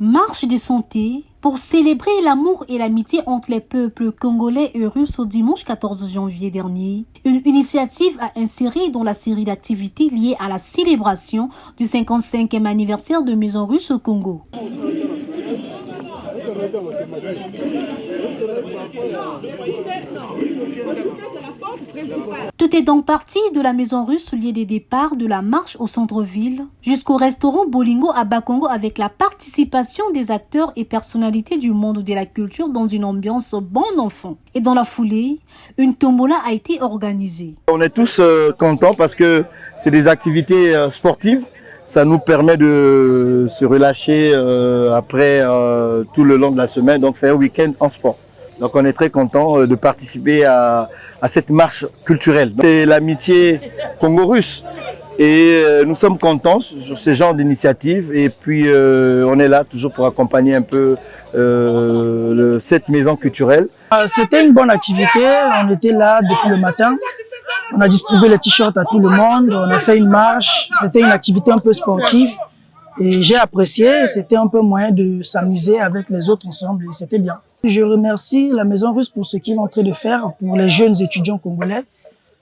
Marche de santé pour célébrer l'amour et l'amitié entre les peuples congolais et russes au dimanche 14 janvier dernier. Une initiative a inséré dans la série d'activités liées à la célébration du 55e anniversaire de Maison Russe au Congo. Tout est donc parti de la Maison Russe, lieu de départ de la marche au centre-ville, jusqu'au restaurant Bolingo à Bakongo avec la participation des acteurs et personnalités du monde de la culture dans une ambiance bon enfant. Et dans la foulée, une tombola a été organisée. On est tous contents parce que c'est des activités sportives. Ça nous permet de se relâcher après tout le long de la semaine. Donc c'est un week-end en sport. Donc on est très content de participer à cette marche culturelle. C'est l'amitié congo-russe et nous sommes contents sur ce genre d'initiative. Et puis on est là toujours pour accompagner un peu cette maison culturelle. C'était une bonne activité, on était là depuis le matin. On a distribué les t-shirts à tout le monde, on a fait une marche, c'était une activité un peu sportive et j'ai apprécié, c'était un peu moyen de s'amuser avec les autres ensemble et c'était bien. Je remercie la Maison Russe pour ce qu'ils sont en train de faire pour les jeunes étudiants congolais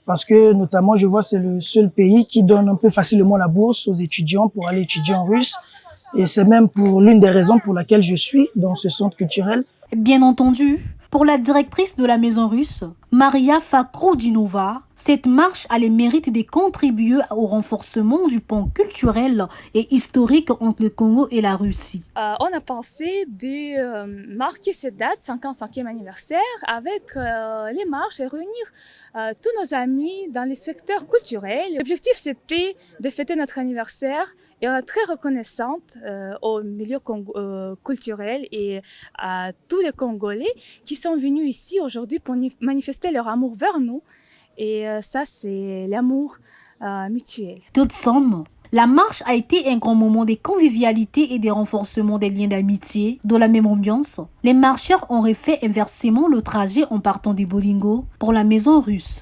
parce que notamment je vois c'est le seul pays qui donne un peu facilement la bourse aux étudiants pour aller étudier en russe et c'est même pour l'une des raisons pour laquelle je suis dans ce centre culturel. Bien entendu, pour la directrice de la Maison Russe, Maria Fakroudinova, cette marche a le mérite de contribuer au renforcement du pont culturel et historique entre le Congo et la Russie. On a pensé de marquer cette date, 55e anniversaire, avec les marches et réunir tous nos amis dans les secteurs culturels. L'objectif, c'était de fêter notre anniversaire et on est très reconnaissante au milieu culturel et à tous les Congolais qui sont venus ici aujourd'hui pour manifester leur amour vers nous. Et ça, c'est l'amour mutuel. Toute somme, la marche a été un grand moment de convivialité et de renforcement des liens d'amitié. Dans la même ambiance, les marcheurs ont refait inversement le trajet en partant de Bolingo pour la Maison Russe.